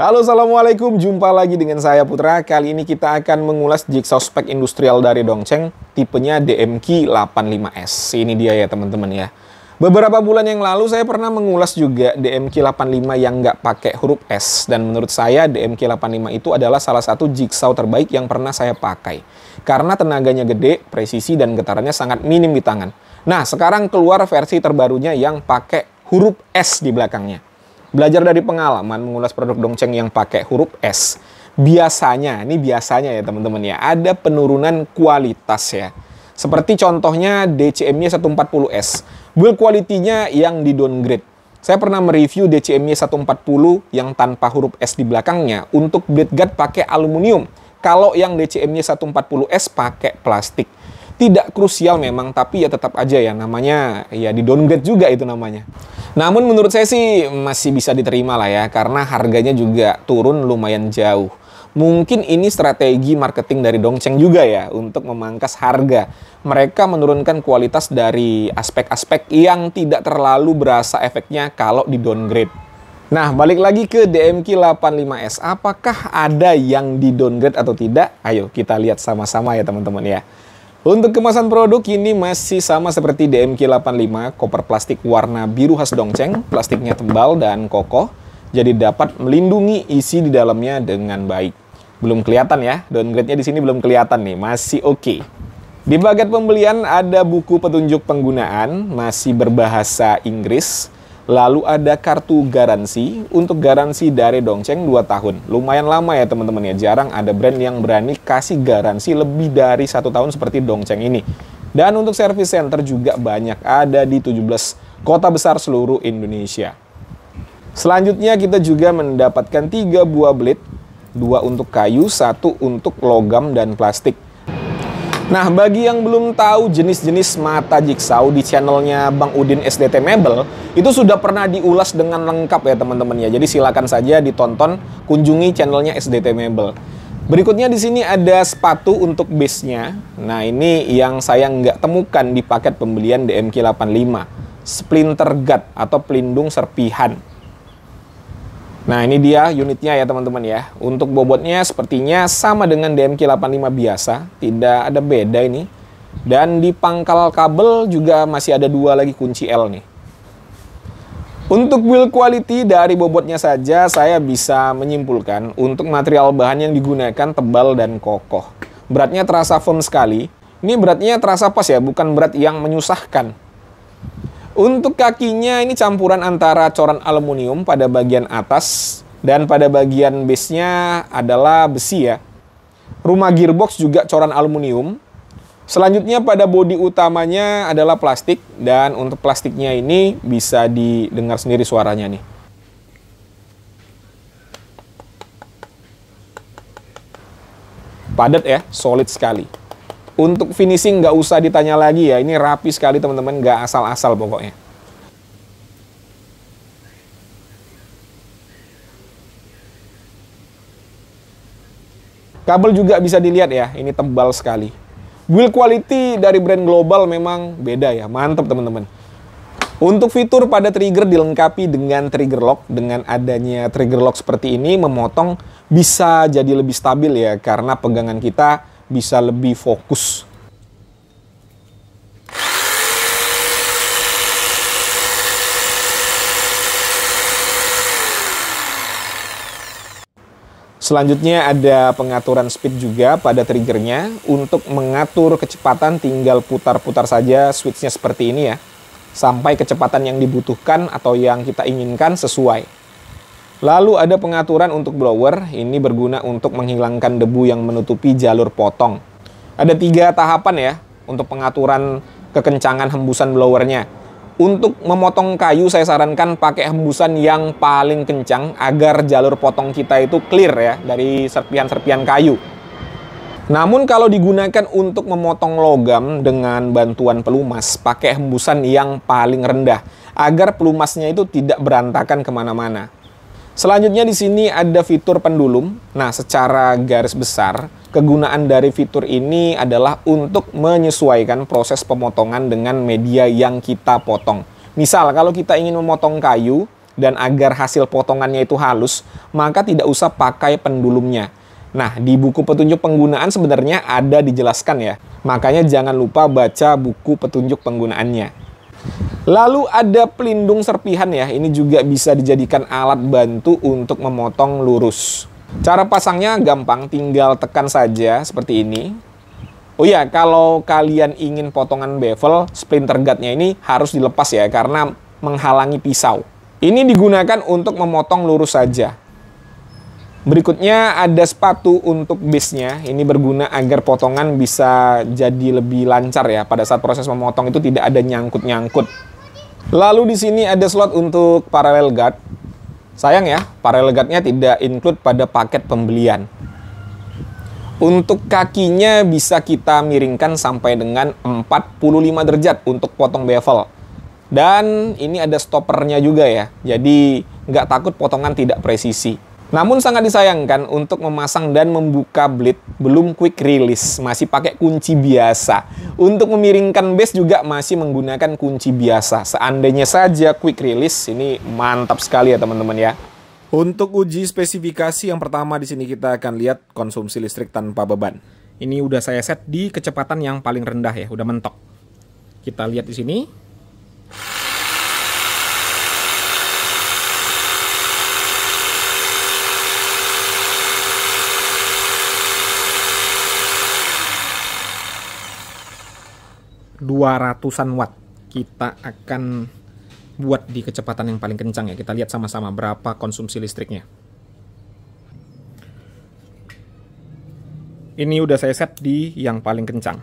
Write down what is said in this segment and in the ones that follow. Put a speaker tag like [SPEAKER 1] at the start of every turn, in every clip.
[SPEAKER 1] Halo, assalamualaikum. Jumpa lagi dengan saya Putra. Kali ini kita akan mengulas jigsaw spek industrial dari Dongcheng, tipenya DMQ 85S. Ini dia ya teman-teman ya. Beberapa bulan yang lalu saya pernah mengulas juga DMQ 85 yang nggak pakai huruf S. Dan menurut saya DMQ 85 itu adalah salah satu jigsaw terbaik yang pernah saya pakai. Karena tenaganya gede, presisi dan getarannya sangat minim di tangan. Nah, sekarang keluar versi terbarunya yang pakai huruf S di belakangnya. Belajar dari pengalaman mengulas produk Dongcheng yang pakai huruf S, biasanya ya teman-teman ya, ada penurunan kualitas ya. Seperti contohnya DCM-nya 140S, build quality-nya yang di downgrade. Saya pernah mereview DCM-nya 140 yang tanpa huruf S di belakangnya untuk blade guard pakai aluminium. Kalau yang DCM-nya 140S pakai plastik. Tidak krusial memang, tapi ya tetap aja ya namanya ya di downgrade juga itu namanya. Namun menurut saya sih masih bisa diterima lah ya, karena harganya juga turun lumayan jauh. Mungkin ini strategi marketing dari Dongcheng juga ya untuk memangkas harga. Mereka menurunkan kualitas dari aspek-aspek yang tidak terlalu berasa efeknya kalau di downgrade. Nah, balik lagi ke DMQ 85S. Apakah ada yang di downgrade atau tidak? Ayo kita lihat sama-sama ya teman-teman ya. Untuk kemasan produk ini masih sama seperti DMQ 85, koper plastik warna biru khas Dongcheng, plastiknya tebal dan kokoh, jadi dapat melindungi isi di dalamnya dengan baik. Belum kelihatan ya, downgrade-nya di sini belum kelihatan nih, masih oke. Di paket pembelian ada buku petunjuk penggunaan, masih berbahasa Inggris. Lalu ada kartu garansi, untuk garansi dari Dongcheng 2 tahun. Lumayan lama ya teman-teman ya, jarang ada brand yang berani kasih garansi lebih dari 1 tahun seperti Dongcheng ini. Dan untuk service center juga banyak, ada di 17 kota besar seluruh Indonesia. Selanjutnya kita juga mendapatkan 3 buah blade, 2 untuk kayu, 1 untuk logam dan plastik. Nah, bagi yang belum tahu jenis-jenis mata jigsaw di channelnya Bang Udin SDT Mebel, itu sudah pernah diulas dengan lengkap ya teman-teman ya. Jadi silakan saja ditonton, kunjungi channelnya SDT Mebel. Berikutnya di sini ada sepatu untuk base-nya. Nah, ini yang saya nggak temukan di paket pembelian DMQ 85. Splinter guard atau pelindung serpihan. Nah, ini dia unitnya ya teman-teman ya. Untuk bobotnya sepertinya sama dengan DMQ 85 biasa, tidak ada beda ini. Dan di pangkal kabel juga masih ada 2 lagi kunci L nih. Untuk build quality dari bobotnya saja saya bisa menyimpulkan untuk material bahan yang digunakan tebal dan kokoh. Beratnya terasa firm sekali. Ini beratnya terasa pas ya, bukan berat yang menyusahkan. Untuk kakinya ini campuran antara coran aluminium pada bagian atas dan pada bagian base-nya adalah besi ya. Rumah gearbox juga coran aluminium. Selanjutnya pada bodi utamanya adalah plastik, dan untuk plastiknya ini bisa didengar sendiri suaranya nih. Padat ya, solid sekali. Untuk finishing nggak usah ditanya lagi ya, ini rapi sekali teman-teman, nggak asal-asal pokoknya. Kabel juga bisa dilihat ya, ini tebal sekali. Build quality dari brand global memang beda ya, mantap teman-teman. Untuk fitur pada trigger dilengkapi dengan trigger lock. Dengan adanya trigger lock seperti ini, memotong bisa jadi lebih stabil ya, karena pegangan kita bisa lebih fokus. Selanjutnya ada pengaturan speed juga pada triggernya. Untuk mengatur kecepatan tinggal putar-putar saja switchnya seperti ini ya, sampai kecepatan yang dibutuhkan atau yang kita inginkan sesuai. Lalu ada pengaturan untuk blower, ini berguna untuk menghilangkan debu yang menutupi jalur potong. Ada 3 tahapan ya untuk pengaturan kekencangan hembusan blowernya. Untuk memotong kayu saya sarankan pakai hembusan yang paling kencang agar jalur potong kita itu clear ya dari serpihan-serpihan kayu. Namun kalau digunakan untuk memotong logam dengan bantuan pelumas, pakai hembusan yang paling rendah agar pelumasnya itu tidak berantakan kemana-mana. Selanjutnya di sini ada fitur pendulum. Nah, secara garis besar, kegunaan dari fitur ini adalah untuk menyesuaikan proses pemotongan dengan media yang kita potong. Misal, kalau kita ingin memotong kayu dan agar hasil potongannya itu halus, maka tidak usah pakai pendulumnya. Nah, di buku petunjuk penggunaan sebenarnya ada dijelaskan ya. Makanya jangan lupa baca buku petunjuk penggunaannya. Lalu ada pelindung serpihan ya. Ini juga bisa dijadikan alat bantu untuk memotong lurus. Cara pasangnya gampang, tinggal tekan saja seperti ini. Oh ya, kalau kalian ingin potongan bevel, splinter guardnya ini harus dilepas ya, karena menghalangi pisau. Ini digunakan untuk memotong lurus saja. Berikutnya ada sepatu untuk base-nya. Ini berguna agar potongan bisa jadi lebih lancar ya. Pada saat proses memotong itu tidak ada nyangkut-nyangkut. Lalu di sini ada slot untuk parallel guard. Sayang ya, parallel guard-nya tidak include pada paket pembelian. Untuk kakinya bisa kita miringkan sampai dengan 45 derajat untuk potong bevel. Dan ini ada stoppernya juga ya. Jadi nggak takut potongan tidak presisi. Namun sangat disayangkan untuk memasang dan membuka blade belum quick release, masih pakai kunci biasa. Untuk memiringkan base juga masih menggunakan kunci biasa. Seandainya saja quick release, ini mantap sekali ya teman-teman ya. Untuk uji spesifikasi yang pertama di sini kita akan lihat konsumsi listrik tanpa beban. Ini udah saya set di kecepatan yang paling rendah ya, udah mentok. Kita lihat di sini. 200-an watt. Kita akan buat di kecepatan yang paling kencang ya. Kita lihat sama-sama berapa konsumsi listriknya. Ini udah saya set di yang paling kencang.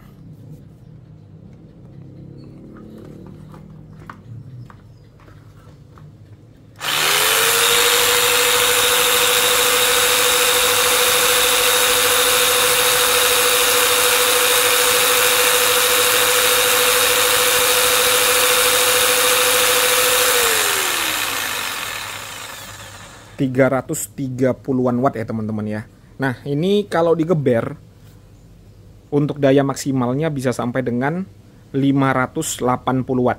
[SPEAKER 1] ...330-an watt ya teman-teman ya. Nah ini kalau digeber untuk daya maksimalnya bisa sampai dengan 580 watt.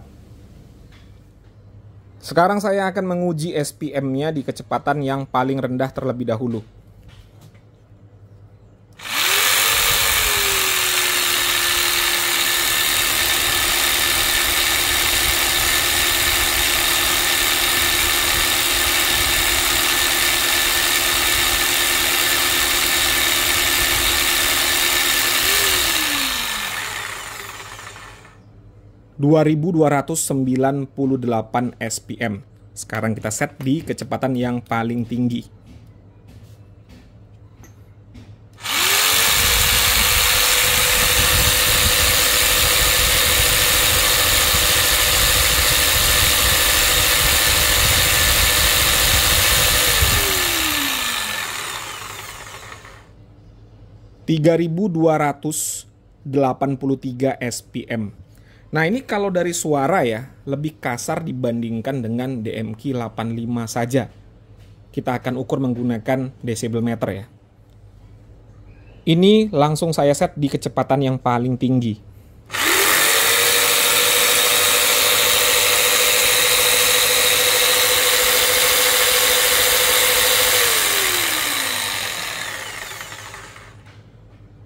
[SPEAKER 1] Sekarang saya akan menguji SPM-nya di kecepatan yang paling rendah terlebih dahulu. ...2298 SPM. Sekarang kita set di kecepatan yang paling tinggi. ...3.283 SPM. Nah ini kalau dari suara ya, lebih kasar dibandingkan dengan DMQ 85 saja. Kita akan ukur menggunakan decibel meter ya. Ini langsung saya set di kecepatan yang paling tinggi.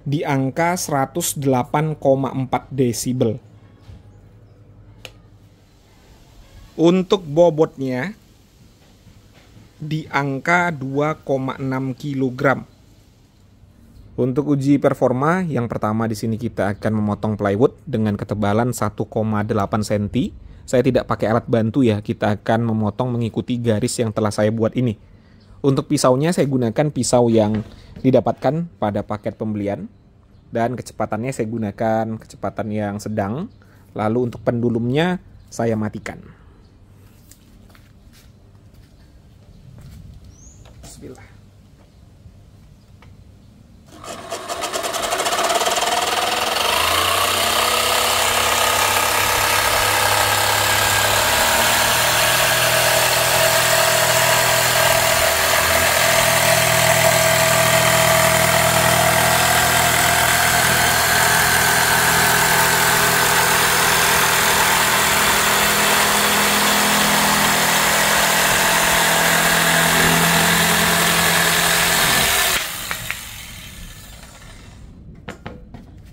[SPEAKER 1] Di angka 108,4 desibel. Untuk bobotnya di angka 2,6 kg. Untuk uji performa, yang pertama di sini kita akan memotong plywood dengan ketebalan 1,8 cm. Saya tidak pakai alat bantu ya, kita akan memotong mengikuti garis yang telah saya buat ini. Untuk pisaunya saya gunakan pisau yang didapatkan pada paket pembelian. Dan kecepatannya saya gunakan kecepatan yang sedang. Lalu untuk pendulumnya saya matikan. Bismillah.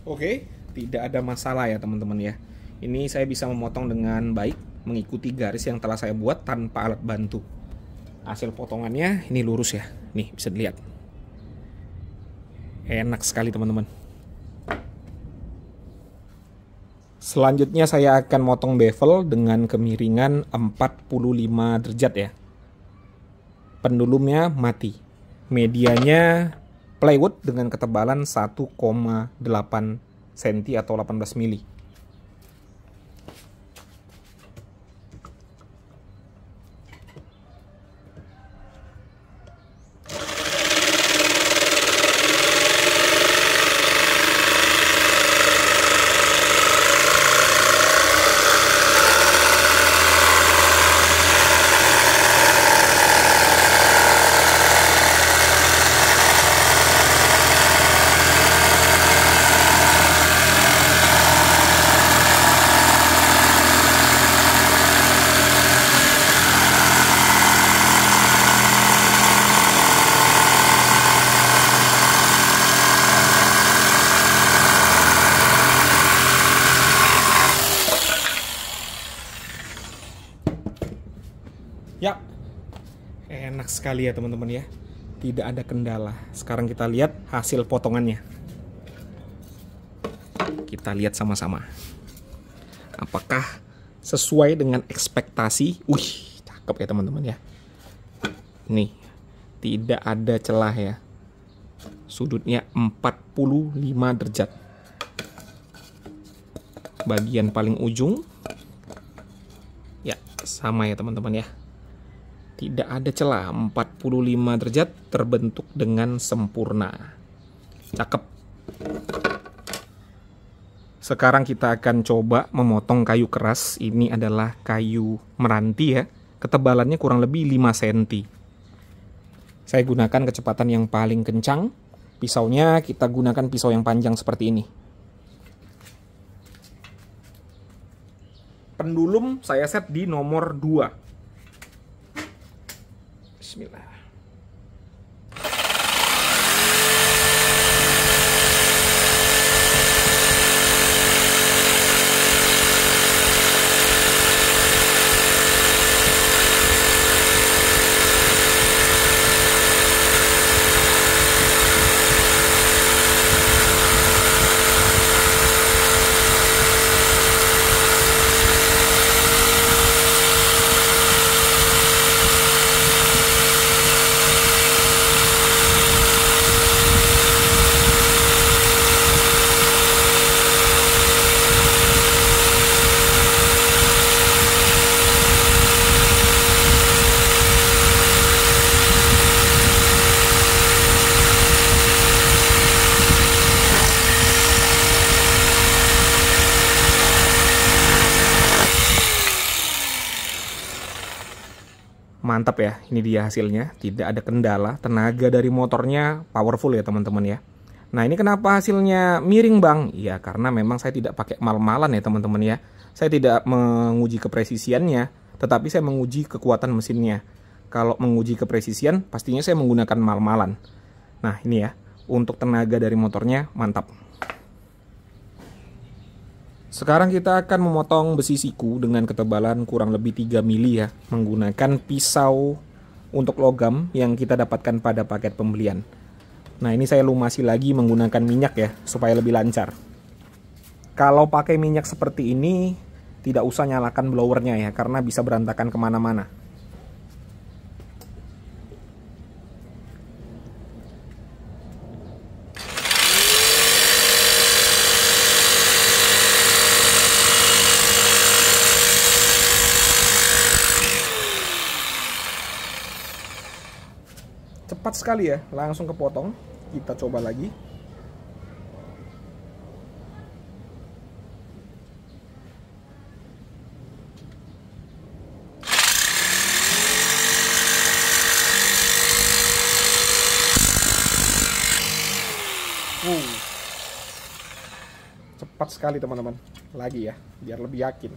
[SPEAKER 1] Oke, tidak ada masalah ya teman-teman ya. Ini saya bisa memotong dengan baik, mengikuti garis yang telah saya buat tanpa alat bantu. Hasil potongannya ini lurus ya. Nih, bisa dilihat. Enak sekali teman-teman. Selanjutnya saya akan motong bevel dengan kemiringan 45 derajat ya. Pendulumnya mati. Medianya plywood dengan ketebalan 1,8 cm atau 18 mili. Ya, enak sekali ya teman-teman ya. Tidak ada kendala. Sekarang kita lihat hasil potongannya. Kita lihat sama-sama. Apakah sesuai dengan ekspektasi? Wih, cakep ya teman-teman ya. Nih, tidak ada celah ya. Sudutnya 45 derajat. Bagian paling ujung. Ya, sama ya teman-teman ya. Tidak ada celah, 45 derajat terbentuk dengan sempurna. Cakep. Sekarang kita akan coba memotong kayu keras. Ini adalah kayu meranti ya. Ketebalannya kurang lebih 5 cm. Saya gunakan kecepatan yang paling kencang. Pisaunya kita gunakan pisau yang panjang seperti ini. Pendulum saya set di nomor 2. Bismillah. Mantap ya, ini dia hasilnya. Tidak ada kendala, tenaga dari motornya powerful ya teman-teman ya. Nah ini kenapa hasilnya miring bang? Ya karena memang saya tidak pakai mal-malan ya teman-teman ya. Saya tidak menguji kepresisiannya, tetapi saya menguji kekuatan mesinnya. Kalau menguji kepresisian, pastinya saya menggunakan mal-malan. Nah ini ya, untuk tenaga dari motornya mantap. Sekarang kita akan memotong besi siku dengan ketebalan kurang lebih 3 mili ya, menggunakan pisau untuk logam yang kita dapatkan pada paket pembelian. Nah ini saya lumasi lagi menggunakan minyak ya, supaya lebih lancar. Kalau pakai minyak seperti ini, tidak usah nyalakan blowernya ya, karena bisa berantakan kemana-mana. Cepat sekali ya, langsung kepotong. Kita coba lagi. Cepat sekali teman-teman. Lagi ya, biar lebih yakin.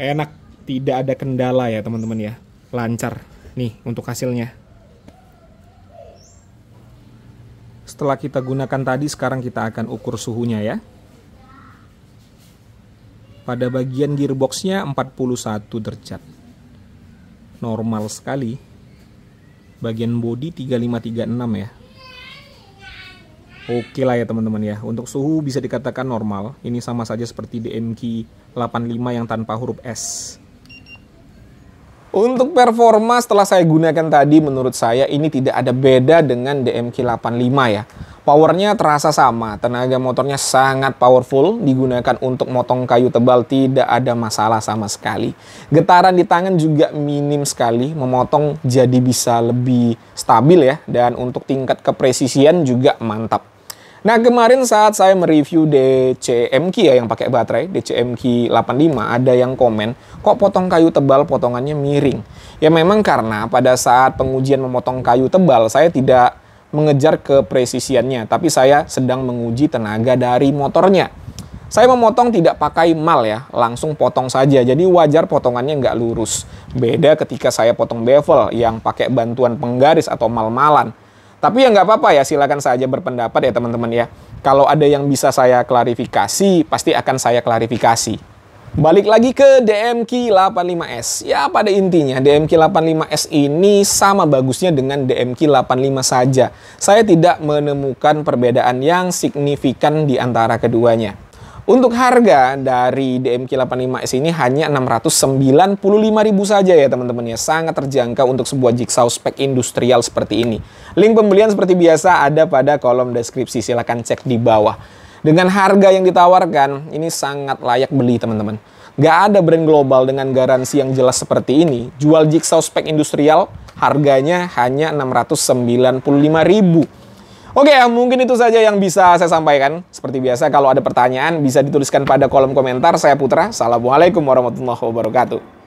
[SPEAKER 1] Enak, tidak ada kendala ya teman-teman ya. lancar. Nih untuk hasilnya. Setelah kita gunakan tadi, sekarang kita akan ukur suhunya ya. Pada bagian gearboxnya 41 derajat. Normal sekali. Bagian bodi 3536 ya. Oke lah ya teman-teman ya. Untuk suhu bisa dikatakan normal. Ini sama saja seperti DMQ 85 yang tanpa huruf S. Untuk performa setelah saya gunakan tadi, menurut saya ini tidak ada beda dengan DMQ 85 ya. Powernya terasa sama, tenaga motornya sangat powerful, digunakan untuk motong kayu tebal tidak ada masalah sama sekali. Getaran di tangan juga minim sekali, memotong jadi bisa lebih stabil ya, dan untuk tingkat kepresisian juga mantap. Nah kemarin saat saya mereview DCMQ ya yang pakai baterai, DCMQ 85, ada yang komen, kok potong kayu tebal potongannya miring? Ya memang karena pada saat pengujian memotong kayu tebal, saya tidak mengejar kepresisiannya, tapi saya sedang menguji tenaga dari motornya. Saya memotong tidak pakai mal ya, langsung potong saja, jadi wajar potongannya nggak lurus. Beda ketika saya potong bevel yang pakai bantuan penggaris atau mal-malan. Tapi ya nggak apa-apa ya, silakan saja berpendapat ya teman-teman ya. Kalau ada yang bisa saya klarifikasi, pasti akan saya klarifikasi. Balik lagi ke DMQ 85S. Ya pada intinya DMQ 85S ini sama bagusnya dengan DMQ 85 saja. Saya tidak menemukan perbedaan yang signifikan di antara keduanya. Untuk harga dari DMQ 85S ini hanya 695.000 saja ya teman-teman ya. Sangat terjangkau untuk sebuah jigsaw spek industrial seperti ini. Link pembelian seperti biasa ada pada kolom deskripsi, silahkan cek di bawah. Dengan harga yang ditawarkan, ini sangat layak beli teman-teman. Gak ada brand global dengan garansi yang jelas seperti ini. Jual jigsaw spek industrial, harganya hanya 695.000. Oke ya, mungkin itu saja yang bisa saya sampaikan. Seperti biasa, kalau ada pertanyaan bisa dituliskan pada kolom komentar. Saya Putra, Assalamualaikum warahmatullahi wabarakatuh.